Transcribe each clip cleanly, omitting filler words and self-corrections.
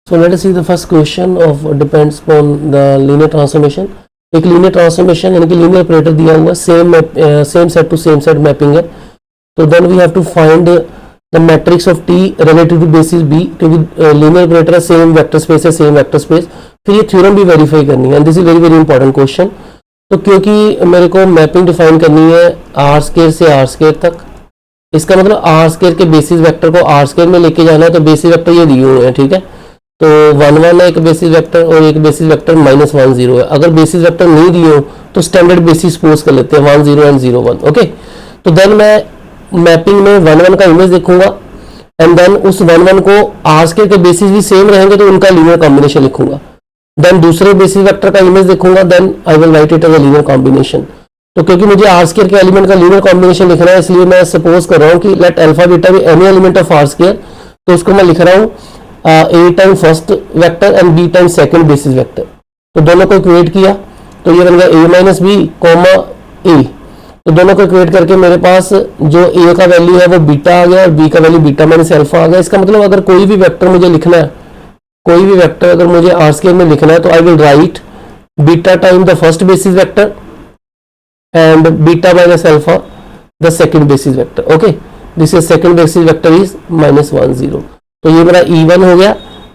So let us see the first question of depends upon the linear transformation. एक linear transformation यानी कि linear operator दिया हुआ same set to same set mapping है. तो then we have to find the matrix of T relative to basis B, क्योंकि linear operator है, same vector space है, सेम वेक्टर स्पेस. फिर ये थ्योरम भी वेरीफाई करनी है and this is very very important question. तो क्योंकि मेरे को मैपिंग डिफाइन करनी है आर स्केयर से आर स्केयर तक, इसका मतलब आर स्केयर के बेसिस वेक्टर को आर स्केयर में लेके जाना है. तो बेसिस वेक्टर ये दिए हुए हैं, ठीक है. तो 1 1 है एक बेसिस वेक्टर और एक बेसिस वेक्टर -1 0 है. अगर बेसिस वेक्टर नहीं दिए हो तो स्टैंडर्ड बेसिस सपोज कर लेते हैं 1 0 एंड 0 1. ओके, तो देन मैं मैपिंग में 1 1 का इमेज देखूंगा एंड देन उस 1 1 को आर स्केयर के बेसिस भी सेम रहेंगे तो उनका लीनियर कॉम्बिनेशन लिखूंगा. देन दूसरे बेसिस वेक्टर का इमेज देखूंगा, then I will write it as a linear combination. तो क्योंकि मुझे आर स्केयर के एलिमेंट का लीनियर कॉम्बिनेशन लिखना है, इसलिए मैं सपोज कर रहा हूँ कि let alpha beta be any element of R square. तो उसको मैं लिख रहा हूँ a time first vector and b time second basis vector. तो दोनों को इक्वेट किया तो ये बन गया a minus B comma a. तो दोनों को इक्वेट करके मेरे पास जो a का वैल्यू है वो बीटा आ गया और b का वैल्यू बीटा माइनस अल्फा आ गया. इसका मतलब अगर कोई भी वेक्टर मुझे लिखना है, कोई भी वेक्टर अगर मुझे आर स्केयर में लिखना है, तो आई will right beta time the first basis vector and beta minus alpha the second basis vector. Okay, this is second basis vector is -1 0. तो ये मेरा E1 हो गया,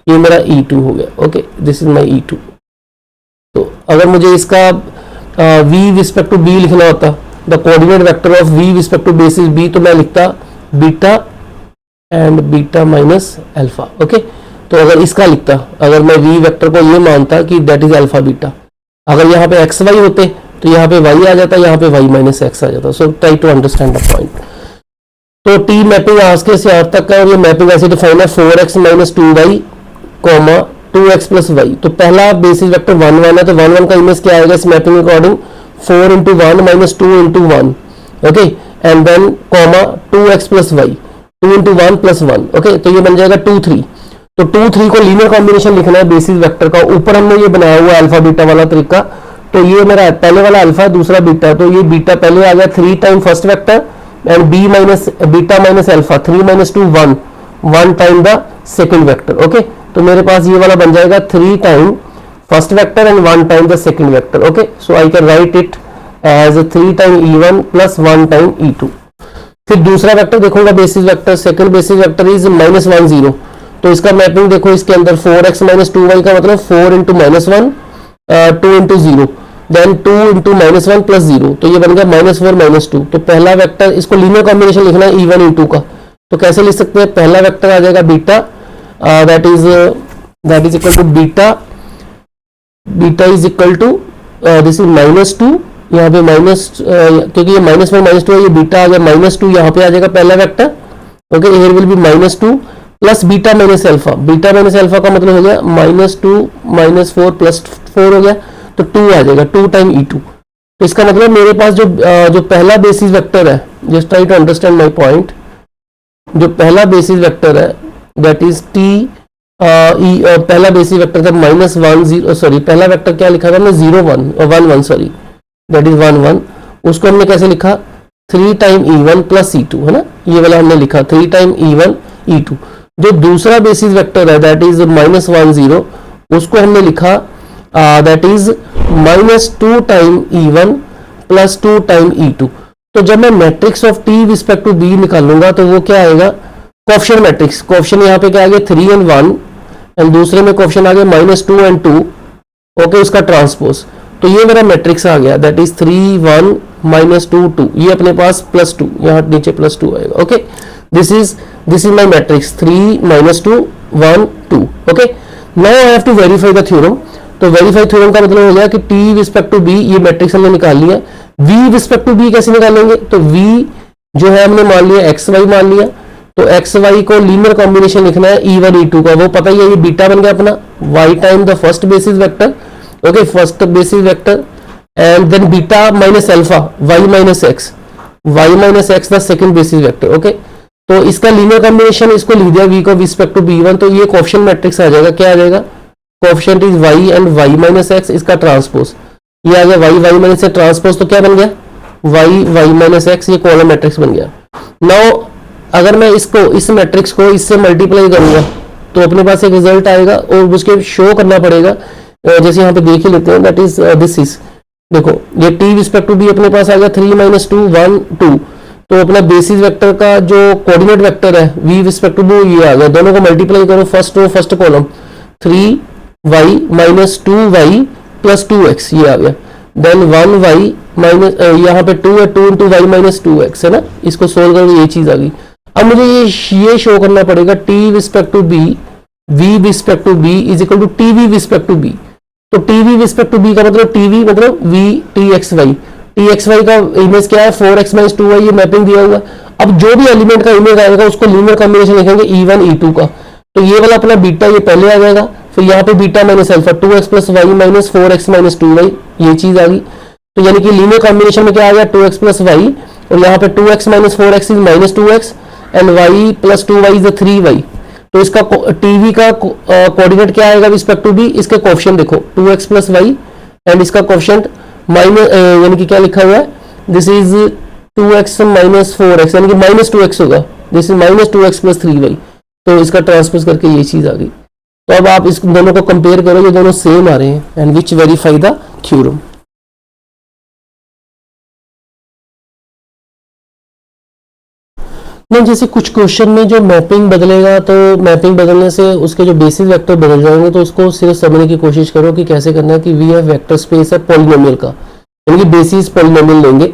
ये मेरा E2 हो गया. Okay, this is my E2. तो अगर मुझे इसका v रिस्पेक्ट टू b लिखना होता, the coordinate vector of v respect to basis b, तो मैं लिखता beta and beta minus alpha. Okay, तो अगर इसका लिखता, अगर मैं v वेक्टर को ये मानता कि दैट इज अल्फा बीटा, अगर यहाँ पे एक्स वाई होते तो यहाँ पे y आ जाता, यहाँ पे y माइनस एक्स आ जाता. So try to understand the point. तो टी मैपिंग आर स्केयर से आर तक का और ये मैपिंग ऐसे डिफाइन है 4x minus 2y comma 2x plus Y. तो पहला बेसिस वेक्टर 1 1 है, तो 1 1 का इमेज क्या आएगा इस mapping according 4 into 1 minus 2 into 1. Okay, and then comma 2x plus Y 2 into 1 plus 1. Okay, तो ये बन जाएगा 2 3. तो 2 3 को लीनियर कॉम्बिनेशन लिखना है बेसिस वेक्टर का. ऊपर हमने ये बनाया हुआ अल्फा बीटा वाला तरीका. तो ये मेरा पहले वाला अल्फा, दूसरा बीटा. तो ये बीटा पहले आ गया 3 time first vector and b minus beta minus alpha 3 minus 2 1 time the second vector. Okay, तो मेरे पास ये वाला बन जाएगा 3 time first vector and 1 time the second vector. Okay, so I can write it as 3 time E1 plus 1 time E2. फिर दूसरा vector देखूंगा basis vector, second basis vector is -1 0. तो इसका मैपिंग देखो, इसके अंदर 4x माइनस 2y का मतलब 4 into -1 2 into 0, then 2 into -1 plus 0. तो ये बन गया -4 -2. तो पहला वेक्टर, इसको लीनियर कॉम्बिनेशन लिखना है E1 E2 का. तो कैसे लिख सकते हैं, पहला वेक्टर आ जाएगा beta, that is equal to beta is equal to this is -2. यहाँ पे क्योंकि ये -1 -2 है, ये बीटा आ गया -2, यहाँ पे आ जाएगा पहला vector. Okay, here will be -2 plus beta minus alpha. Beta minus alpha का मतलब हो गया -2 -4 प्लस 4 हो गया, तो 2 आ जाएगा 2 टाइम E2. तो इसका मतलब मेरे पास जो पहला बेसिस वेक्टर है, just try to understand my point, जो पहला बेसिस वेक्टर है दैट इज टी पहला बेसिस वेक्टर था -1 0, सॉरी पहला वेक्टर क्या लिखा था हमने 0 1 1 सॉरी दैट इज 1 1. उसको हमने कैसे लिखा 3 टाइम E1 प्लस E2, है ना, ये वाला हमने लिखा 3 टाइम E1 E2. जो दूसरा बेसिस वेक्टर है दैट इज -1 0, उसको हमने लिखा that is -2 time E1 plus 2 time E2. तो जब मैं matrix of T respect to B निकालूंगा तो वो क्या आएगा, कोएफिशिएंट मैट्रिक्स. कोएफिशिएंट यहाँ पे क्या आ गया 3 एंड 1 एंड दूसरे में कोएफिशिएंट आ गया -2 एंड 2. ओके, उसका ट्रांसपोज. तो ये मेरा मैट्रिक्स आ गया दैट इज 3 1 -2 2. ये अपने पास +2, यहाँ नीचे +2 आएगा. Okay, this is my matrix 3 -2 1 2. Okay, now I have to verify the theorem. तो वेरीफाई थ्योरम का मतलब हो गया कि टी रिस्पेक्ट टू बी ये मैट्रिक्स हमने निकाल लिया. v रिस्पेक्ट टू बी कैसे निकालेंगे, तो v जो है हमने मान लिया एक्स वाई मान लिया. तो एक्स वाई को लीनियर कॉम्बिनेशन लिखना है E1 E2 का, वो पता ही है, ये बीटा बन गया अपना y time the first basis vector. Okay, first basis vector and then beta minus alpha y minus X the second basis vector. Okay, तो इसका लीनियर कॉम्बिनेशन इसको लिख दिया v को रिस्पेक्ट टू b1. तो ये कोएफिशिएंट मैट्रिक्स आ जाएगा, क्या आ जाएगा, coefficient is y and y minus x, इसका ट्रांसपोज ये आ गया y माइनस एक्स ट्रांसपोज. तो क्या बन गया y माइनस एक्स, ये कॉलम मैट्रिक्स बन गया. नाउ अगर मैं इस मैट्रिक्स को इससे मल्टीप्लाई करूंगा तो अपने पास एक रिजल्ट आएगा और उसके शो करना पड़ेगा। जैसे यहाँ पे देख ही लेते हैं, दैट इज दिस इज, देखो ये टी रिस्पेक्ट टू बी अपने पास आ गया 3 - 2 1 2। तो अपना बेसिस वेक्टर का जो कोऑर्डिनेट वेक्टर है वी रिस्पेक्ट टू ये आ गया, दोनों को मल्टीप्लाई करो, first row first column 3y - 2y + 2x ये आ गया, देन 1y माइनस यहाँ पे 2 है, 2 × y - 2x है ना, इसको सोल्व करो ये चीज आ गई। अब मुझे ये शो करना पड़ेगा t respect to b v respect to b is equal to tv respect to b। तो tv रिस्पेक्ट टू b का मतलब tv मतलब v txy का इमेज क्या है 4x - 2y, ये मैपिंग दिया हुआ। अब जो भी एलिमेंट का इमेज आएगा उसको लीनियर कॉम्बिनेशन लिखेंगे e1 e2 का। तो ये वाला अपना बीटा ये पहले आ जाएगा, फिर यहाँ पे beta minus alpha 2x + y - 4x - 2y ये चीज आ गई। तो यानी कि लीनियर कॉम्बिनेशन में क्या आ गया 2x + y, और यहाँ पे 2x - 4x is -2x and y + 2y is 3y। तो इसका टीवी का कोऑर्डिनेट क्या आएगा रिस्पेक्ट टू बी, इसके कोएफिशिएंट देखो 2x + y एंड इसका कोएफिशिएंट माइनस यानी कि क्या लिखा हुआ है, दिस इज 2x - 4x यानी कि -2x होगा, दिस इज -2x + 3y। तो इसका ट्रांसपोज करके ये चीज आ गई। तो अब आप इस दोनों को कंपेयर करो, ये दोनों सेम आ रहे हैं, and which verify the theorem. नहीं, जैसे कुछ क्वेश्चन में जो मैपिंग बदलेगा, तो मैपिंग बदलने से उसके जो बेसिस वेक्टर बदल जाएंगे, तो उसको सिर्फ समझने की कोशिश करो कि कैसे करना है। कि वी हैव वेक्टर स्पेस है पॉलिनोमियल का, यानी कि बेसिस पॉलिनोमियल लेंगे।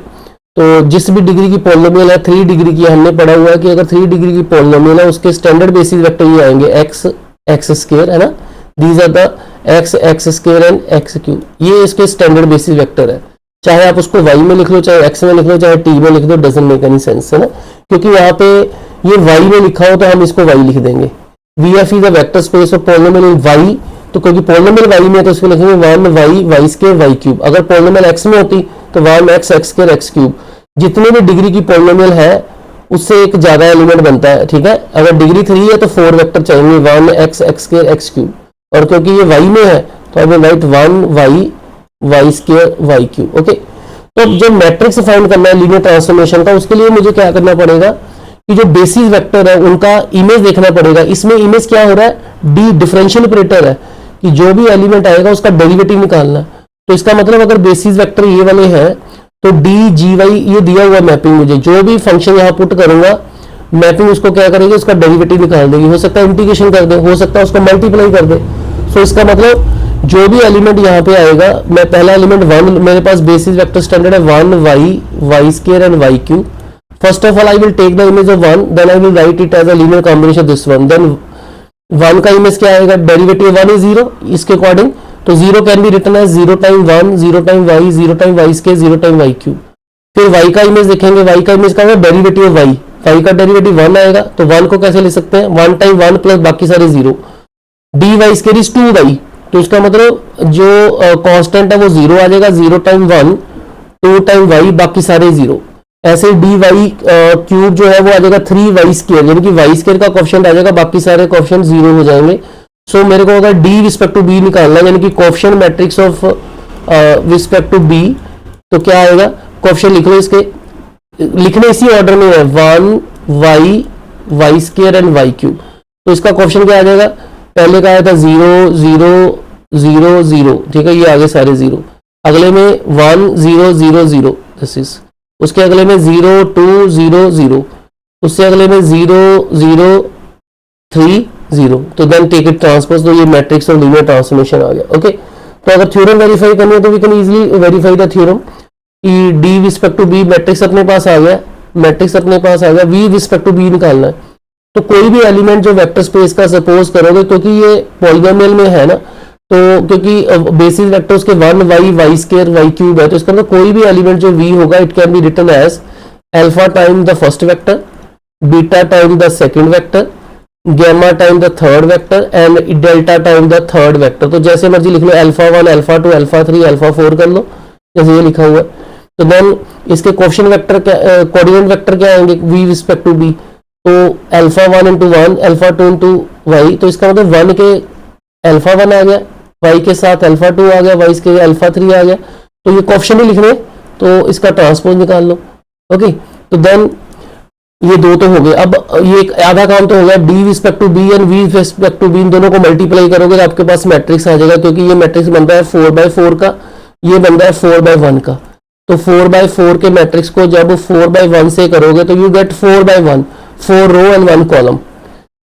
तो जिस भी डिग्री की पॉलिनोमियल है 3 डिग्री की, हमने पढ़ा हुआ है कि अगर 3 डिग्री की पॉलिनोमियल है उसके स्टैंडर्ड बेसिस वेक्टर ये आएंगे x² है ना, these are the x² and x³, ये इसके स्टैंडर्ड बेसिस वेक्टर है। चाहे आप उसको y में लिख लो, चाहे x में लिख लो, चाहे t में लिख दो, डजंट मेक एनी सेंस है ना, क्योंकि यहाँ पे ये y में लिखा हो तो हम इसको y लिख देंगे। VF is a vector space of polynomial in y, तो क्योंकि पॉलिनोमियल y में है तो इसको लिखेंगे 1y y² y³। अगर पॉलिनोमियल x में होती तो 1x x² x³। जितने भी डिग्री की पॉलिनोमियल है उससे एक ज्यादा एलिमेंट बनता है, ठीक है। अगर डिग्री 3 है तो 4 वेक्टर चाहिए, 1x x² x³, और क्योंकि ये y में है तो आई will right 1y y² y³। Okay, तो जब मैट्रिक्स फाइंड करना है लीनियर ट्रांसफॉर्मेशन का, उसके लिए मुझे क्या करना पड़ेगा कि जो बेसिस वेक्टर है उनका इमेज देखना पड़ेगा। इसमें इमेज क्या हो रहा है, डी डिफरेंशियल ऑपरेटर है कि जो भी एलिमेंट आएगा उसका डेरिवेटिव निकालना। तो इसका मतलब अगर बेसिस वेक्टर ये वाले हैं तो डी जी वाई ये दिया हुआ मैपिंग, मुझे जो भी फंक्शन यहाँ पुट करूंगा मैपिंग उसको क्या करेगी, उसका डेरिवेटिव निकाल देगी। हो सकता है इंटीग्रेशन कर दे, हो सकता है उसको मल्टीप्लाई कर दे। सो इसका मतलब जो भी एलिमेंट यहाँ पे आएगा, मैं पहला एलिमेंट 1, मेरे पास बेसिस वेक्टर स्टैंडर्ड है 1y y² and y³। First of all I will take the image of 1, then I will write it as a linear combination this one. देन 1 का इमेज क्या आएगा, डेरिवेटिव 1 इज 0 इसके according, तो 0 can be written as 0 time 1 0 time y 0 time y², 0 time y³। फिर y का image देखेंगे, y का इमेज क्या होगा, डेरिवेटिव ऑफ y का डेरिवेटिव 1 आएगा, तो 1 को कैसे ले सकते हैं, 1 टाइम 1 प्लस बाकी सारे 0, dy² इज 2y, तो इसका मतलब जो कांस्टेंट है वो 0 आ जाएगा, 0 टाइम 1 2 टाइम y बाकी सारे 0। ऐसे dy³ जो है वो आ जाएगा 3y², यानी कि y² का कोएफिशिएंट आ जाएगा, बाकी सारे कोएफिशिएंट 0 हो जाएंगे। सो मेरे को अगर d रिस्पेक्ट टू b निकालना है, यानी कि coefficient matrix of respect to b, तो क्या आएगा, कोएफिशिएंट लिख लो इसके, लिखने इसी ऑर्डर में है 1y y² एंड y³। तो इसका कोएफिशिएंट क्या आ जाएगा, पहले का आया था 0 0 0 0, ठीक है, ये आगे सारे 0, अगले में 1 0 0 0 दिस इज, उसके अगले में 0 2 0 0, उससे अगले में 0 0 3 0। तो देन टेक इट ट्रांसपोज, तो ये मैट्रिक्स ऑफ लीनियर ट्रांसफॉर्मेशन आ गया। ओके, तो अगर थ्योरम वेरीफाई करनी है तो we can easily verify the theorem कि D respect to B, matrix अपने पास आ गया, मैट्रिक्स अपने पास आ गया, वी रिस्पेक्ट टू बी निकालना है। तो कोई भी एलिमेंट जो वेक्टर स्पेस का सपोज करोगे, क्योंकि ये पॉलिनोमियल में है ना, तो क्योंकि बेसिस वेक्टर उसके 1y y² y³ है, तो इसका मतलब कोई भी एलिमेंट जो v होगा it can be written as alpha time the first vector, beta time the second vector, gamma time the third vector and delta time the third vector. तो जैसे मर्जी लिख लो, अल्फा 1 अल्फा 2 अल्फा 3 अल्फा 4 कर लो, जैसे ये लिखा हुआ है। तो देन इसके कोएफिशिएंट वेक्टर कोऑर्डिनेट वेक्टर क्या आएंगे v रिस्पेक्ट टू b, तो alpha 1 into 1 alpha 2 into Y, तो इसका मतलब 1 के अल्फा 1 आ गया, y के साथ अल्फा 2 आ गया, y के अल्फा 3 आ गया। तो ये कोएफिशिएंट ही लिख रहे, तो इसका ट्रांसपोज निकाल लो। ओके, तो देन ये दो तो हो गए। अब ये एक आधा काम तो हो गया, D respect to B and V respect to B, इन दोनों को मल्टीप्लाई करोगे तो आपके पास मैट्रिक्स आ जाएगा, क्योंकि ये मैट्रिक्स बनता है 4/4 का, ये बनता है 4/1 का। तो 4/4 के मैट्रिक्स को जब 4/1 से करोगे तो you get 4/1, 4 row and 1 column.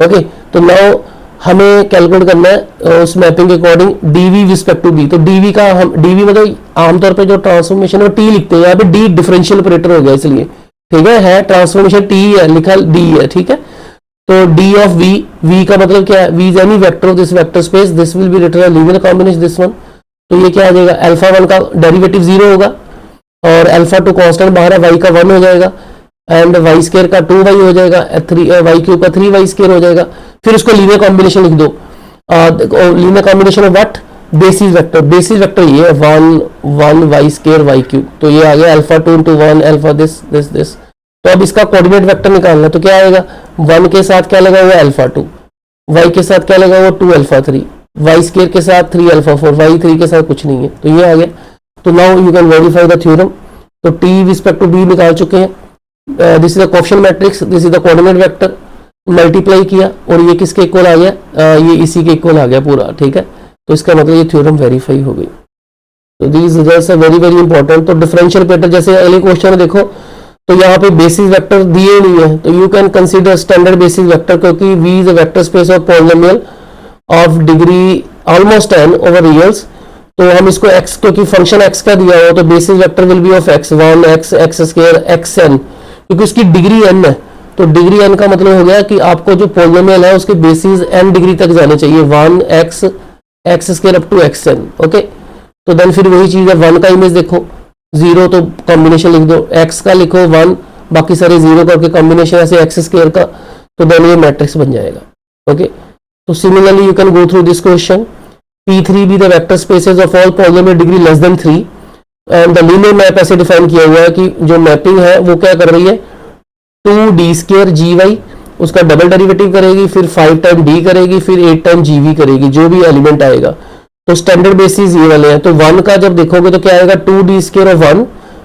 Okay, तो नाउ हमें कैलकुलेट करना है उस मैपिंग के according DV respect to B. तो डीवी का हम डीवी मतलब आमतौर पे जो ट्रांसफॉर्मेशन है टी लिखते हैं, यहाँ पे डी डिफरेंशियल ऑपरेटर हो गया इसलिए, ठीक है ट्रांसफॉर्मेशन टी है, लिखा डी है, ठीक है। तो डी ऑफ वी, वी का मतलब क्या है, V is any vector of this vector space, this will be written linear combination this one. तो ये क्या आ जाएगा, अल्फा 1 का डेरिवेटिव 0 होगा और अल्फा 2 कांस्टेंट बाहर है, वाई का 1 हो जाएगा एंड वाई स्केयर का 2y हो जाएगा, 3 वाई क्यूब का 3y स्केयर हो जाएगा। फिर उसको लीनियर कॉम्बिनेशन लिख दो, linear combination of what, basis vector. Basis vector ये है 1 वाई स्केयर वाई क्यूब, तो ये आ गया alpha 2 into 1 alpha this this this. तो अब इसका कोऑर्डिनेट वेक्टर निकालना, तो क्या आएगा, 1 के साथ क्या लगा हुआ है अल्फा 2, वाई के साथ क्या लगा हुआ 2 अल्फा 3, वाई स्केयर के साथ 3 अल्फा 4, वाई 3 के साथ कुछ नहीं है, तो ये आ गया। तो now you can verify the theorem. तो टी रिस्पेक्ट टू बी निकाल चुके हैं, this is the coefficient matrix, this is the coordinate vector, multiply किया और ये किसके इक्वल आ गया, ये इसी के इक्वल आ गया पूरा, ठीक है। तो इसका मतलब ये थ्योरम वेरीफाई हो गई। तो these results are very very important. तो डिफरेंशियल ऑपरेटर जैसे अगले क्वेश्चन में देखो, तो यहाँ पे बेसिस वेक्टर दिए नहीं है, तो you can consider standard basis vector, क्योंकि V is a vector space of polynomial of degree almost n over reals. तो हम इसको x, क्योंकि फंक्शन x का दिया हुआ, तो basis vector will be of x1 x x square xn, क्योंकि उसकी डिग्री n है। तो डिग्री n का मतलब हो गया कि आपको जो पॉलिनोमियल है उसके बेसिस n डिग्री तक जाने चाहिए, 1x x square up to xn। Okay, तो देन फिर वही चीज है, 1 का इमेज देखो 0, तो कॉम्बिनेशन लिख दो, x का लिखो 1, बाकी सारे 0 करके कॉम्बिनेशन ऐसे x स्क्वायर का, तो देन ये मैट्रिक्स बन जाएगा। ओके, तो similarly you can go through this question. P3 be the vector spaces of all polynomial degree less than 3 and the linear map ऐसे डिफाइन किया हुआ है कि जो मैपिंग है वो क्या कर रही है, 2d स्क्वायर gy, उसका डबल डेरिवेटिव करेगी, फिर 5 टाइम d करेगी, फिर 8 टाइम gv करेगी, जो भी एलिमेंट आएगा। तो स्टैंडर्ड बेसिस ये वाले हैं। तो 1 का जब देखोगे तो क्या आएगा, 2d square of 1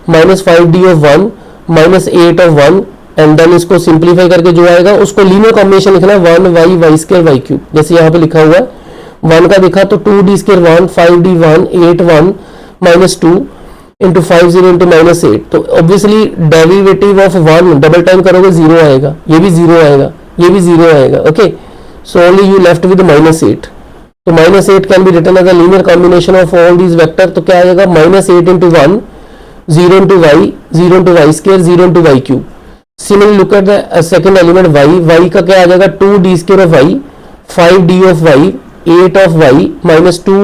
minus 5d of 1 minus 8 of 1, and then इसको सिंप्लीफाई करके जो आएगा उसको लीनियर कॉम्बिनेशन लिखना है, 1y Y square Y cube, जैसे यहाँ पे लिखा हुआ है। 1 का देखा तो 2d square 1 5d 1 8 1 minus 2 into 5 0 into minus 8। तो obviously derivative of 1 double time करोगे 0 आएगा, ये भी 0 आएगा, ये भी 0 आएगा। Okay, so only you left with -8। तो -8 can be written as a linear combination of all these vector. तो क्या आएगा, -8 into 1 0 into Y 0 into Y square 0 into Y cube. Similarly look at the second element y का क्या आ जाएगा, 2d square of y 5d of y 8 of y minus 2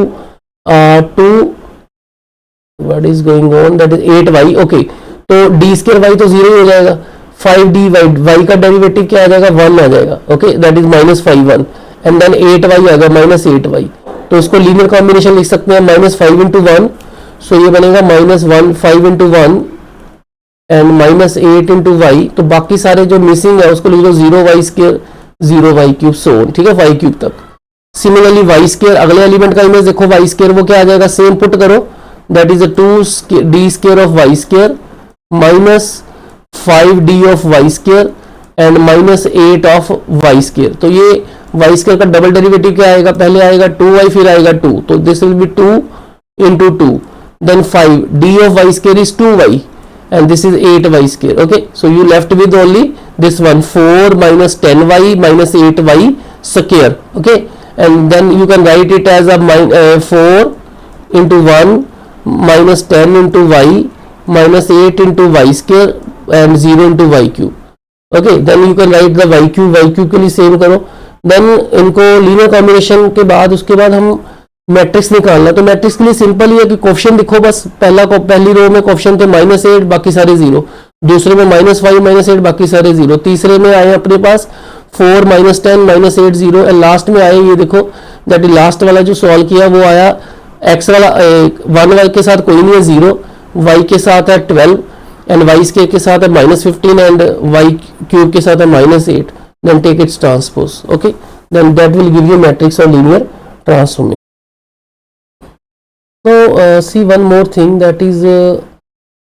what is going on, that is 8y। Okay, तो d square y तो 0 हो जाएगा, 5d y का derivative क्या आ जाएगा, 1 आ जाएगा। Okay, that is -5 and then 8y आएगा -8y। तो इसको लीनियर कॉम्बिनेशन लिख सकते हैं, -5 इंटू 1, सो ये बनेगा -1 5 इंटू 1 एंड -8 इंटू y। तो बाकी सारे जो मिसिंग है उसको लिख दो 0y स्क्वायर 0y क्यूब, सो ठीक है, y क्यूब तक। सिमिलरली वाई स्क्वायर, अगले एलिमेंट का इमेज देखो, वाई स्क्वायर वो क्या आ जाएगा, सेम पुट करो, that is 2d square of Y square minus 5d of Y square and -8 of Y square. तो ये वाई स्क्वायर का डबल डेरिवेटिव क्या आएगा, पहले आएगा 2y फिर आएगा 2, तो this will be 2 into 2 then 5 d of Y square is 2y and this is 8y square. Okay, so you left with only this one, 4 minus 10y minus 8y square. Okay, and then you can write it as a 4 into 1 minus 10 into y minus 8 into y square and 0 into y cube. Okay, then you can write the y cube के लिए same करो। then इनको linear combination के बाद उसके बाद हम matrix निकालना। तो मैट्रिक्स के लिए सिंपल ही है कि कोफिशिएंट लिखो बस, पहली रो में कोफिशिएंट थे -8 बाकी सारे 0, दूसरे में -5 -8 बाकी सारे 0, तीसरे में आए अपने पास 4 -10 -8 0, एंड लास्ट में आए ये देखो, दैट इज लास्ट वाला जो सॉल्व किया वो आया x वाला 1 वाई के साथ कोई नहीं है 0, y के साथ है 12 एंड y स्क्वायर के साथ है -15 एंड y क्यूब के साथ है -8, then take its transpose. Okay, then that will give you matrix और linear transformation. So see one more thing, that is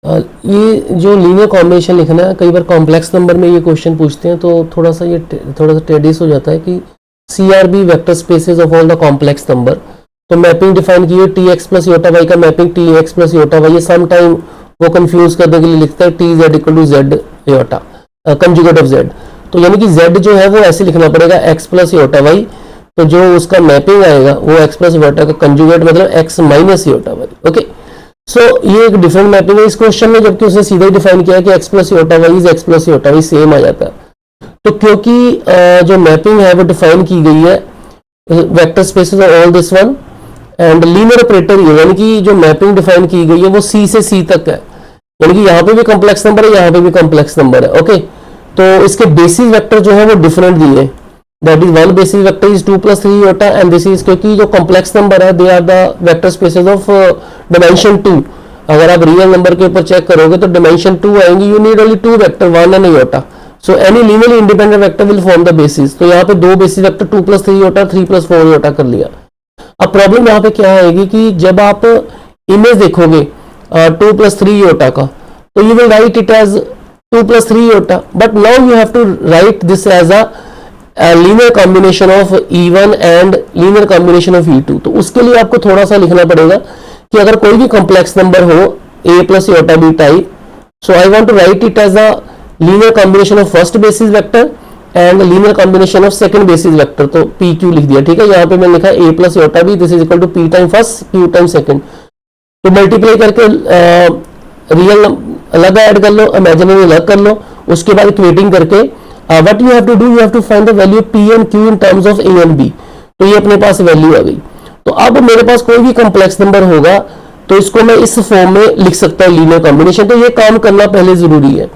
ये जो लीनियर कॉम्बिनेशन लिखना है, कई बार कॉम्प्लेक्स नंबर में ये क्वेश्चन पूछते हैं तो थोड़ा सा टेडिस हो जाता है कि CRB vector spaces of all the complex number. तो मैपिंग डिफाइन की है TX प्लस योटा वाई का mapping TX plus iota Y, ये सम टाइम वो कंफ्यूज करने के लिए लिखता है TZ equal to Z iota conjugate of Z। तो यानी कि Z जो है वो ऐसे लिखना पड़ेगा X प्लस योटा वाई, तो जो उसका मैपिंग आएगा वो X प्लस योटा का कंजुगेट मतलब X minus iota y. Okay, so ये एक डिफरेंट मैपिंग है इस क्वेश्चन में, जबकि उसने सीधा ही डिफाइन किया कि X plus iota y is X plus iota y same आ जाता है। तो क्योंकि जो मैपिंग है वो डिफाइन की गई है vector spaces of all this one and linear operator, यानी कि जो मैपिंग डिफाइन की गई है वो C से C तक है, यानी कि यहाँ पे भी कॉम्प्लेक्स नंबर है, यहाँ पे भी कॉम्प्लेक्स नंबर है। ओके, तो इसके बेसिस वेक्टर जो है वो डिफरेंट दिए, that is one basis vector is 2 plus 3 iota and this is, क्योंकि जो कॉम्प्लेक्स नंबर है they are the vector spaces of dimension 2। अगर आप रियल नंबर के ऊपर चेक करोगे तो डिमेंशन 2 आएंगी, you need only 2 vector 1 and iota, so any linearly independent vector will form the basis. तो यहाँ पे दो basis vector 2 plus 3 iota 3 plus 4 iota कर लिया। अब प्रॉब्लम यहाँ पे क्या आएगी कि जब आप इमेज देखोगे 2 प्लस 3 योटा का, तो you will write it as 2 plus 3 iota, but now you have to write this as a linear combination of E1 and linear combination of E2। तो उसके लिए आपको थोड़ा सा लिखना पड़ेगा कि अगर कोई भी कॉम्प्लेक्स नंबर हो A plus iota B type, so I want to write it as a linear combination of first basis vector and linear combination of second basis vector, तो PQ लिख दिया। ठीक है, यहाँ पे मैंने लिखा A plus iota B, this is equal to P time first Q time second. तो मल्टीप्लाई करके रियल अलग ऐड कर लो, इमेजिनरी अलग कर लो, उसके बाद इक्वेटिंग करके what you have to do, you have to find the value P and Q in terms of A and B। तो ये अपने पास वैल्यू आ गई। तो अब मेरे पास कोई भी कॉम्प्लेक्स नंबर होगा तो इसको मैं इस फॉर्म में लिख सकता हूँ लीनियर कॉम्बिनेशन। तो ये काम करना पहले जरूरी है।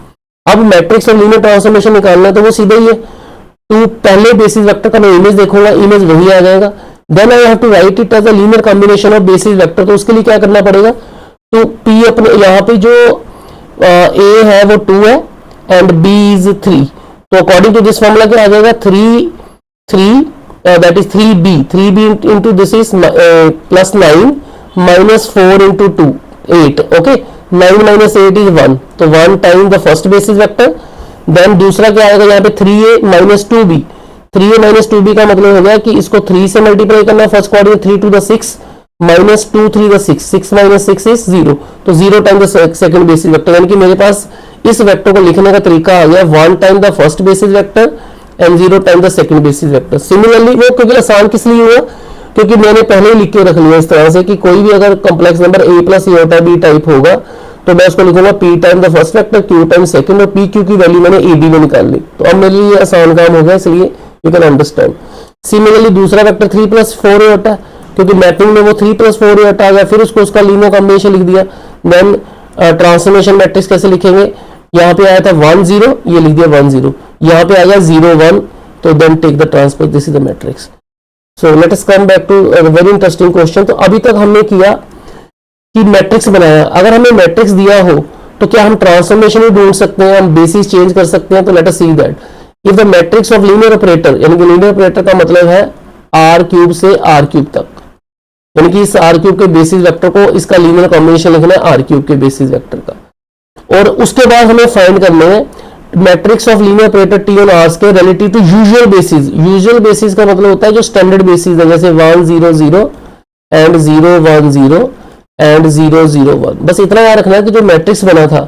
अब मैट्रिक्स और लीनियर ट्रांसफॉर्मेशन निकालना है तो वो सीधा ही है, तो पहले बेसिस वेक्टर का मैं इमेज देखूंगा, इमेज वही आ जाएगा, then I have to write it as a linear combination of basis vector. तो उसके लिए क्या करना पड़ेगा, तो P अपने यहाँ पे जो A है वो 2 है एंड B इज 3, तो अकॉर्डिंग टू दिस फॉर्मूला क्या आ जाएगा 3 that is 3b into this is plus 9 minus 4 into 2 8। Okay, 9 minus 8 is 1, तो 1 time the first basis vector. Then दूसरा क्या आएगा यहाँ पे 3a minus 2b, 3a minus 2b का मतलब हो गया कि इसको 3 से मल्टीप्लाई करना, first quadrant 3 to the 6 minus 2 3 the 6, 6 minus 6 is 0, तो 0 time the second basis vector. यानी कि मेरे पास इस वेक्टर को लिखने का तरीका आ गया 1 time the first basis vector and 0 time the second basis vector. Similarly वो क्योंकि आसान किस लिए हुआ, क्योंकि मैंने पहले ही लिख के रख लिया इस तरह से कि कोई भी अगर complex number A plus iota B type होगा तो मैं उसको लिखूंगा P time the first vector Q time second, और PQ की वैल्यू मैंने AB में निकाल ली। तो अब मेरे लिए आसान काम हो गया, इसलिए यू कैन अंडरस्टैंड। सिमिलरली दूसरा वेक्टर 3 प्लस 4 योटा, क्योंकि मैपिंग में वो 3 प्लस 4 योटा आ गया, फिर उसको उसका लीनियर कॉम्बिनेशन लिख दिया। देन ट्रांसफॉर्मेशन मैट्रिक्स कैसे लिखेंगे, यहाँ पे आया था 1 0, ये लिख दिया 1 0, यहाँ पे आ गया 0 1, तो then take the transpose, this is the matrix. So let us come back to very interesting question. तो अभी तक हमने किया कि मैट्रिक्स बनाया, अगर हमें मैट्रिक्स दिया हो तो क्या हम ट्रांसफॉर्मेशन भी ढूंढ सकते हैं, हम बेसिस चेंज कर सकते हैं। तो let us see that if the matrix of linear operator, यानी कि लीनियर ऑपरेटर का मतलब है R क्यूब से R क्यूब तक, यानी कि इस R क्यूब के बेसिस वेक्टर को इसका लीनियर कॉम्बिनेशन लिखना है R क्यूब के बेसिस वेक्टर का, और उसके बाद हमें फाइंड करने हैं matrix of linear operator T on R के relative to usual basis. Usual basis का मतलब होता है जो स्टैंडर्ड बेसिस है, जैसे 1 0 0 एंड 0 1 0 एंड 0 0 1। बस इतना याद रखना है कि जो मैट्रिक्स बना था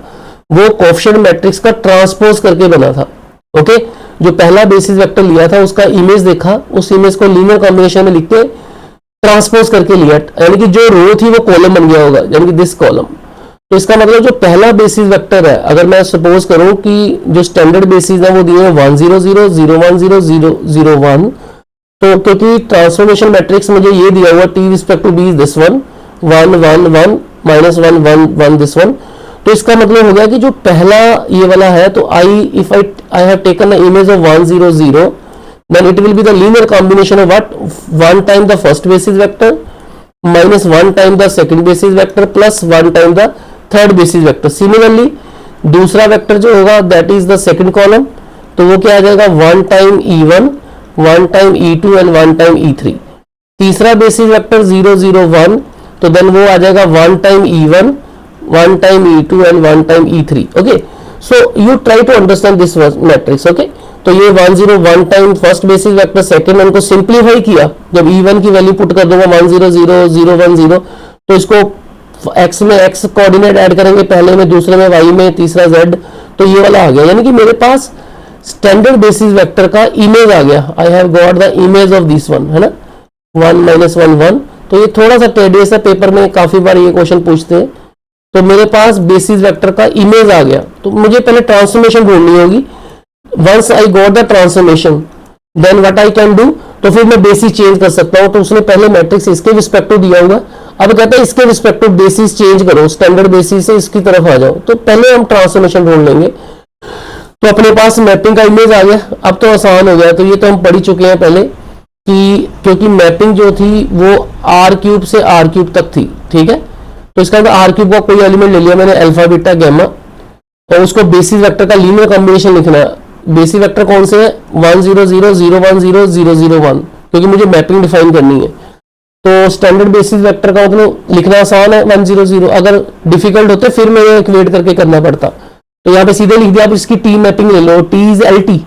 वो कोएफिशिएंट मैट्रिक्स का ट्रांसपोज करके बना था। ओके, जो पहला बेसिस वेक्टर लिया था उसका इमेज देखा, उस इमेज को लीनियर कॉम्बिनेशन में लिख के ट्रांसपोज करके लिया, यानी कि जो रो थी वो कॉलम बन गया होगा, यानी कि दिस कॉलम। तो इसका मतलब जो पहला बेसिस वेक्टर है, अगर मैं सपोज करूं कि जो स्टैंडर्ड बेसिस है वो दिए हैं 1 0 0 0 1 0 0 0 1, तो क्योंकि ट्रांसफॉर्मेशन मैट्रिक्स मुझे ये दिया हुआ T respect to B this one 1 1 1 minus 1 1 1 this one, तो इसका मतलब हो गया कि जो पहला ये वाला है, तो I have taken the image of 1 0 0, then it will be the linear combination of what 1 time the first basis vector minus 1 time the second basis vector plus 1 time the third basis vector. Similarly दूसरा vector जो होगा that is the second column, तो वो क्या आ जाएगा 1 time E1 1 time E2 and 1 time E3। तीसरा basis vector 0 0 1, तो देन वो आ जाएगा 1 time E1 1 time E2 and 1 time E3. Okay, so you try to understand this matrix. Okay, तो ये 1 0 1 time first basis vector, second one को simplify किया, जब E1 की वैल्यू पुट कर दूंगा 1 0 0 0 1 0, तो इसको x में x कोऑर्डिनेट ऐड करेंगे, पहले में, दूसरे में y में, तीसरा z, तो ये वाला आ गया। यानी कि मेरे पास स्टैंडर्ड बेसिस वेक्टर का इमेज आ गया। I have got the image of this one, है ना, 1 - 1 1। तो ये थोड़ा सा टेडियस है, पेपर में काफी बार ये क्वेश्चन पूछते हैं। तो मेरे पास बेसिस वेक्टर का इमेज आ गया, तो मुझे पहले ट्रांसफॉर्मेशन ढूंढनी होगी। Once I got the transformation, then what I can do, तो फिर मैं बेसिस चेंज कर सकता हूं। तो उसने पहले मैट्रिक्स इसके रिस्पेक्टिव दिया हुआ, अब कहता है इसके रिस्पेक्टिव बेसिस चेंज करो, स्टैंडर्ड बेसिस से इसकी तरफ आ जाओ। तो पहले हम ट्रांसफॉर्मेशन ढूंढ लेंगे। तो अपने पास मैपिंग का इमेज आ गया, अब तो आसान हो गया। तो ये तो हम पढ़ ही चुके हैं पहले कि क्योंकि मैपिंग जो थी वो r³ से r³ तक थी, ठीक है। तो इसका अंदर r³ का कोई एलिमेंट ले लिया मैंने, अल्फा बीटा गैमा, और उसको बेसिस वेक्टर का लीनियर कॉम्बिनेशन लिखना है। बेसिस वेक्टर कौन से है, 1 0 0 0 1 0 0 0 1, क्योंकि मुझे मैपिंग डिफाइन करनी है। तो स्टैंडर्ड बेसिस वेक्टर का मतलब लिखना आसान है 1 0 0, अगर डिफिकल्ट होते फिर मुझे इक्वेट करके करना पड़ता। तो यहाँ पे सीधे लिख दिया। आप इसकी टी मैपिंग ले लो, टी इज LT,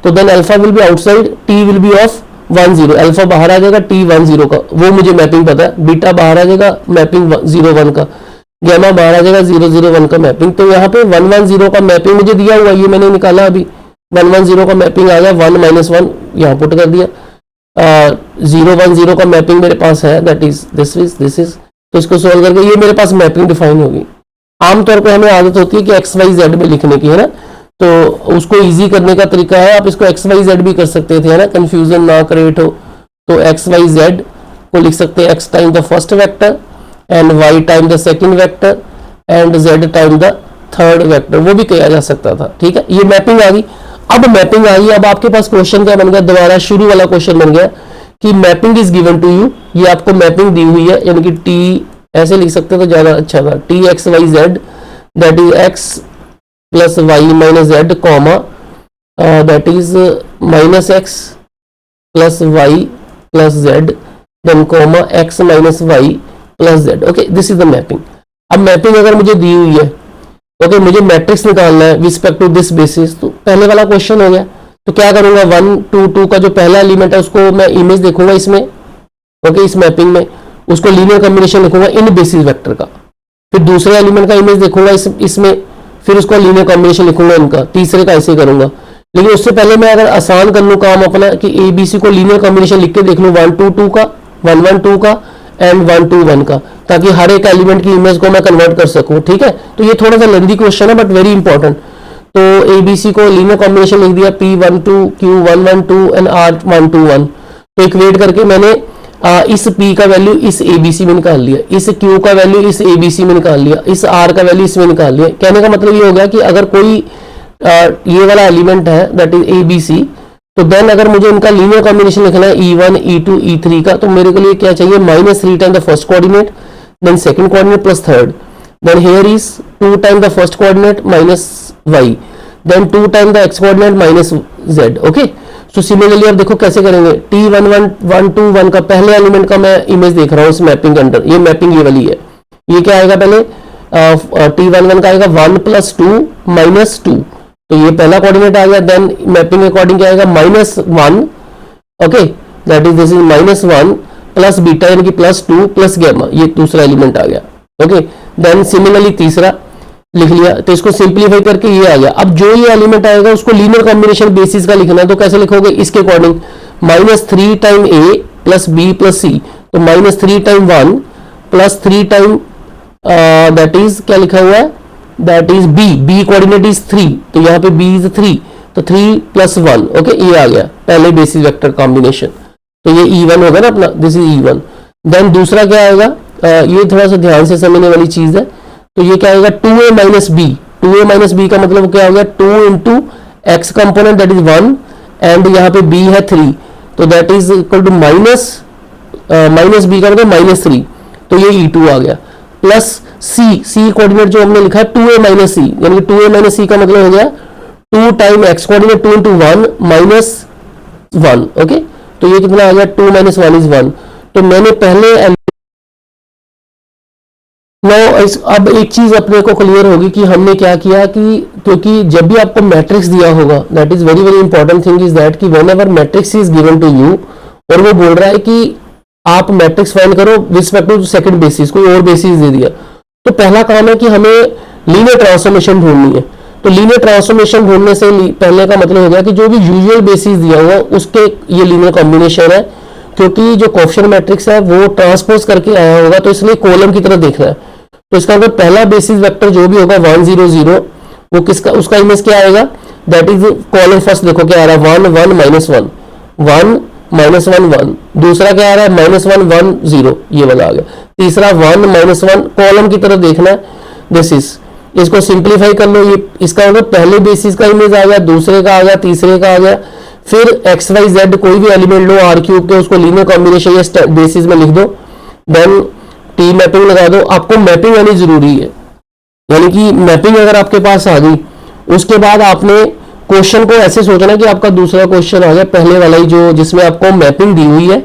तो then alpha will be outside, T will be of 1 0, alpha बाहर आ जाएगा, टी 1 0 का, वो मुझे मैपिंग पता है। बीटा बाहर आ जाएगा, मैपिंग 0 1 का, गैमा बाहर आ जाएगा, 0 0 1 का मैपिंग। तो यहाँ पे 1 1 0 का मैपिंग मुझे दिया हुआ, ये मैंने निकाला अभी, 1 1 0 का मैपिंग आ गया, 1 - 1 यहाँ पुट कर दिया। 0 1 0 का मैपिंग मेरे पास है, दैट इज दिस इज। तो इसको सोल्व करके ये मेरे पास मैपिंग डिफाइन होगी। आमतौर पे हमें आदत होती है कि XYZ में लिखने की, है ना, तो उसको इजी करने का तरीका है, आप इसको XYZ भी कर सकते थे, है ना, कंफ्यूजन ना क्रिएट हो। तो XYZ को लिख सकते हैं x time the first vector and y time the second vector and z time the third vector, वो भी किया जा सकता था, ठीक है। ये मैपिंग आ गई। अब मैपिंग आ गई, अब आपके पास क्वेश्चन क्या बन गया, दोबारा शुरू वाला क्वेश्चन बन गया कि mapping is given to you, ये आपको मैपिंग दी हुई है, यानी कि टी ऐसे लिख सकते तो ज्यादा अच्छा था, TXYZ that is x plus y minus z comma that is minus x plus y plus z then comma x minus y plus z। Okay, this is the mapping. अब मैपिंग अगर मुझे दी हुई है, ओके, मुझे matrix निकालना है respect to this basis, तो पहले वाला क्वेश्चन हो गया। तो क्या करूंगा, 1 2 2 का जो पहला एलिमेंट है उसको मैं इमेज देखूंगा इसमें, ओके, इस मैपिंग में, उसको लीनियर कॉम्बिनेशन लिखूंगा इन बेसिस वेक्टर का। फिर दूसरे एलिमेंट का इमेज देखूंगा इसमें, फिर उसको लीनियर कॉम्बिनेशन लिखूंगा इनका, तीसरे का ऐसे करूंगा। लेकिन उससे पहले मैं अगर आसान कर लूं काम अपना कि ABC को लीनियर कॉम्बिनेशन लिख के देख लूं 1 2 2 का, 1 1 2 का एंड 1 2 1 का, ताकि हर एक एलिमेंट की इमेज को मैं कन्वर्ट कर सकूं, ठीक है। तो ये थोड़ा सा लेंथी क्वेश्चन है बट वेरी इंपॉर्टेंट। तो ABC को लीनियर कॉम्बिनेशन लिख दिया, P1 2 Q1 1 2 एंड R1 2 1। तो इक्वेट करके मैंने इस P का वैल्यू इस ABC में निकाल लिया, इस Q का वैल्यू इस ABC में निकाल लिया, इस R का वैल्यू इसमें निकाल लिया। कहने का मतलब ये हो गया कि अगर कोई ये वाला एलिमेंट है दैट इज ABC, तो देन अगर मुझे इनका लीनियर कॉम्बिनेशन लिखना है E1 E2 E3 का, तो मेरे को लिए क्या चाहिए, -3 time the first coordinate then second coordinate plus third, then here is 2 time the first coordinate minus y, then 2 time the x coordinate minus z। Okay, so similarly अब देखो कैसे करेंगे, T1 1 1 2 1 का पहले एलिमेंट का मैं इमेज देख रहा हूँ इस मैपिंग के अंदर, ये मैपिंग ये वाली है। ये क्या आएगा, पहले T1 1 का आएगा 1 + 2 - 2, तो ये पहला कोऑर्डिनेट आ गया। देन मैपिंग के अकॉर्डिंग क्या आएगा, -1, okay, that is this is -1 plus beta यानी कि +2 प्लस गैमा, ये दूसरा एलिमेंट आ गया। ओके, देन सिमिलरली तीसरा लिख लिया, तो इसको सिंप्लीफाई करके ये आ गया। अब जो ये एलिमेंट आएगा उसको लीनियर कॉम्बिनेशन बेसिस का लिखना है, तो कैसे लिखोगे, इसके according -3 time A plus B plus C, तो -3 time 1 plus 3 time that is क्या लिखा हुआ है, that is B coordinate is 3, तो यहाँ पे B इज 3, तो 3 + 1, ओके, ये आ गया पहले बेसिस वेक्टर कॉम्बिनेशन। तो ये E1 होगा ना अपना, दिस इज E1। देन दूसरा क्या आएगा, ये थोड़ा सा ध्यान से समझने वाली चीज है। तो ये क्या आएगा, 2A - B, 2A - B का मतलब क्या हो गया, 2 × x component that is 1 and यहाँ पे B है 3, तो that is equal to minus B का मतलब -3, तो ये E2 आ गया, प्लस C कोऑर्डिनेट जो हमने लिखा है 2A - C, यानी कि 2A - C का मतलब हो गया 2 टाइम x कोऑर्डिनेट 2 × 1 - 1, ओके, तो ये कितना आ गया, 2 - 1 इज 1। तो मैंने पहले नाउ अब एक चीज अपने को क्लियर होगी कि हमने क्या किया कि क्योंकि जब भी आपको मैट्रिक्स दिया होगा, that is very very important thing is that कि whenever matrix is given to you और वो बोल रहा है कि आप मैट्रिक्स फाइंड करो रिस्पेक्ट टू सेकंड बेसिस, कोई और बेसिस दे दिया, तो पहला काम है कि हमें लीनियर ट्रांसफॉर्मेशन ढूंढनी है। तो लीनियर ट्रांसफॉर्मेशन ढूंढने से पहले का मतलब हो गया कि जो भी यूजुअल बेसिस दिया हुआ उसके ये लीनियर कॉम्बिनेशन है, क्योंकि जो कोएफिशिएंट मैट्रिक्स है वो ट्रांसपोज करके आया होगा तो इसलिए कॉलम की तरह देखना है। तो इसका अगर पहला बेसिस वेक्टर जो भी होगा 1 0 0 वो किसका, उसका इमेज क्या आएगा, दैट इज कॉलम फर्स्ट देखो क्या आ रहा है 1 1 -1 1 -1 1, दूसरा क्या आ रहा है -1 1 0 ये वाला आ गया, तीसरा 1 -1 कॉलम की तरफ देखना है। दिस इज, इसको सिंप्लीफाई कर लो, ये इसका मतलब पहले बेसिस का इमेज आ गया, दूसरे का आ गया, तीसरे का आ गया, फिर एक्स वाई जेड कोई भी एलिमेंट लो आर क्यूब के, उसको लीनियर कॉम्बिनेशन या बेसिस में लिख दो, देन टी मैपिंग लगा दो। आपको मैपिंग आनी जरूरी है, यानी कि मैपिंग अगर आपके पास आ गई उसके बाद आपने क्वेश्चन को ऐसे सोचना कि आपका दूसरा क्वेश्चन आ गया पहले वाला ही जो जिसमें आपको मैपिंग दी हुई है,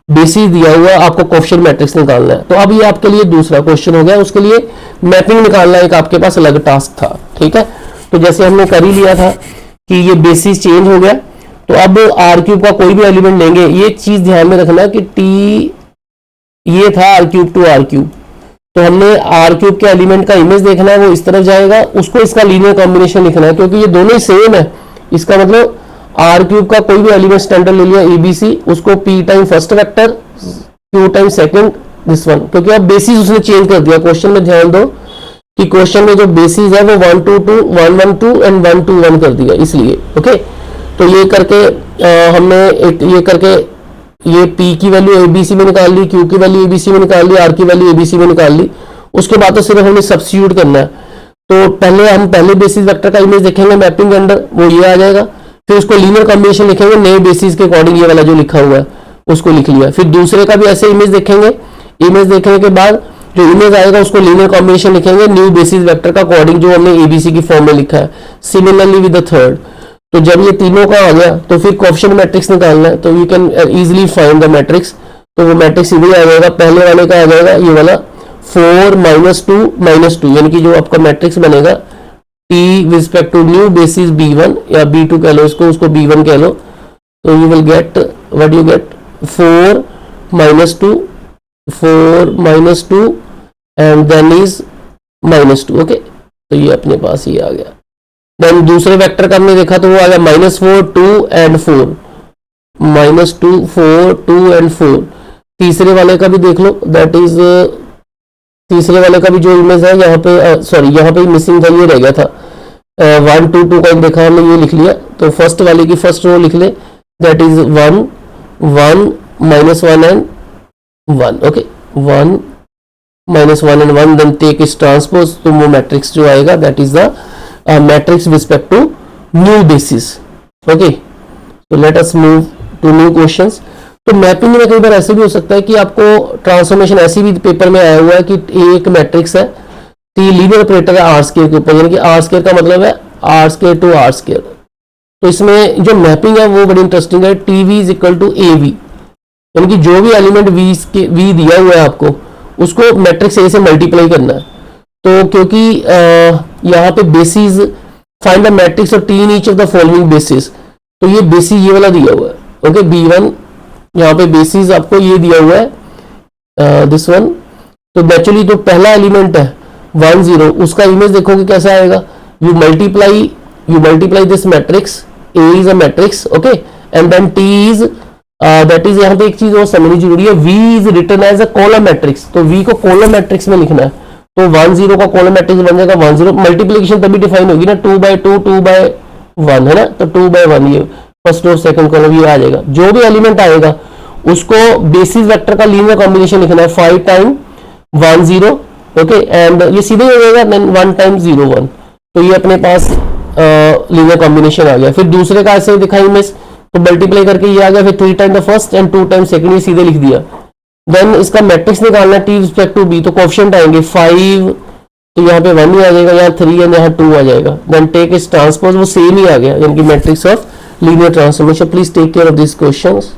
बेसिस दिया हुआ है, आपको कोएफिशिएंट मैट्रिक्स निकालना है। तो अब ये आपके लिए दूसरा क्वेश्चन हो गया, उसके लिए मैपिंग निकालना एक आपके पास अलग टास्क था, ठीक है। तो जैसे हमने कर ही लिया था कि ये बेसिस चेंज हो गया, तो अब आर क्यूब का कोई भी एलिमेंट लेंगे, ये चीज ध्यान में रखना कि टी ये था R cube to R cube, तो हमने आर क्यूब के एलिमेंट का इमेज देखना है, वो इस तरफ जाएगा, उसको इसका लीनियर कॉम्बिनेशन लिखना है, क्योंकि ये दोनों ही सेम है। इसका मतलब आर क्यूब का कोई भी एलिमेंट स्टैंडर्ड ले लिया एबीसी, उसको P time first vector, Q time second, this one, क्योंकि अब बेसिस उसने चेंज कर दिया। क्वेश्चन में ध्यान दो कि क्वेश्चन में जो बेसिस है वो 1 2 2 1 1 2 एंड 1 2 1 कर दिया, इसलिए ओके। तो ये करके हमने एक ये करके ये P की वैल्यू ABC में निकाल ली, Q की वैल्यू ABC में निकाल ली, R की वैल्यू ABC में निकाल ली। उसके बाद तो सिर्फ हमें सब्स्टिट्यूट करना है। तो पहले हम पहले बेसिस वेक्टर का इमेज देखेंगे मैपिंग के अंदर, वो ये आ जाएगा, फिर उसको लीनियर कॉम्बिनेशन लिखेंगे नए बेसिस के अकॉर्डिंग, ये वाला जो लिखा हुआ है उसको लिख लिया। फिर दूसरे का भी ऐसे इमेज देखेंगे, इमेज देखने के बाद जो इमेज आएगा उसको लीनियर कॉम्बिनेशन लिखेंगे न्यू बेसिस वेक्टर का अकॉर्डिंग जो हमने ABC की फॉर्म में लिखा है। सिमिलरली विद द थर्ड, तो जब ये तीनों का आ गया तो फिर कोएफिशिएंट मैट्रिक्स निकालना है, तो you can easily find the matrix. तो वो मैट्रिक्स इधर आ जाएगा, पहले वाले का आ जाएगा ये वाला 4 -2 -2, यानी कि जो आपका मैट्रिक्स बनेगा T respect to new basis B1 या B2 कह लो इसको, उसको B1 कह लो, तो you will get what you get 4 -2 and then is -2, okay. तो ये अपने पास ही आ गया। देन दूसरे वेक्टर का हमने देखा तो वो आ गया -4 2 एंड 4, -2 4 2 एंड 4। तीसरे वाले का भी देख लो, दैट इज तीसरे वाले का भी जो इमेज है यहाँ पे सॉरी यहाँ पे मिसिंग था, ये रह गया था 1 2 2 का देखा हमने, ये लिख लिया। तो फर्स्ट वाले की फर्स्ट रो लिख ले, that is 1 1 -1 and 1, okay 1 -1 and 1, then take इस ट्रांसपोज, तो वो मैट्रिक्स जो आएगा that is the matrix respect to new basis, okay. तो let us move to new questions. तो मैपिंग में कई बार ऐसे भी हो सकता है कि आपको ट्रांसफॉर्मेशन ऐसी भी पेपर में आया हुआ है कि एक मैट्रिक्स है, टी लीनियर ऑपरेटर है आर स्क्वायर के ऊपर, यानी कि आर स्क्वायर का मतलब है R square to R square. तो इसमें जो मैपिंग है वो बड़ी इंटरेस्टिंग है, T V is equal to A V, यानी कि जो भी एलिमेंट वी दिया हुआ है आपको उसको मैट्रिक्स ए से मल्टीप्लाई करना है। तो क्योंकि यहाँ पे basis find the matrix of T in each of the following basis, तो ये बेसिस ये वाला दिया हुआ है, ओके B1, यहाँ पे बेसिस आपको ये दिया हुआ है दिस वन। तो नेचुरली जो पहला एलिमेंट है 1 0, उसका इमेज देखोगे कैसा आएगा, you multiply this matrix, A is a matrix, okay, and then T is that is, यहाँ पे एक चीज और समझनी जरूरी है, V is written as a column matrix, तो V को कॉलम मैट्रिक्स में लिखना है। तो 1 0 का कॉलम मैट्रिक्स बन जाएगा 1 0, मल्टीप्लिकेशन तभी डिफाइन होगी ना 2/2 2/1 है ना, तो 2/1 ये फर्स्ट और सेकंड कॉलम ये आ जाएगा। जो भी एलिमेंट आएगा उसको बेसिस वेक्टर का लीनियर कॉम्बिनेशन लिखना है 5 टाइम 1 0, ओके, एंड ये सीधे हो जाएगा देन 1 टाइम 0 1, तो ये अपने पास लीनियर कॉम्बिनेशन आ गया। फिर दूसरे का ऐसे दिखाई इमेज, तो मल्टीप्लाई करके ये आ गया, फिर 3 time the first and 2 time second, ये सीधे लिख दिया। देन इसका मैट्रिक्स निकालना है टी रिस्पेक्ट टू बी, तो कोएफिशिएंट आएंगे 5, तो यहाँ पे 1 ही आ जाएगा, यहाँ 3 एंड यहाँ 2 आ जाएगा। देन टेक इस ट्रांसपोज, वो सेम ही आ गया, यानी कि matrix of linear transformation. Please take care of this questions.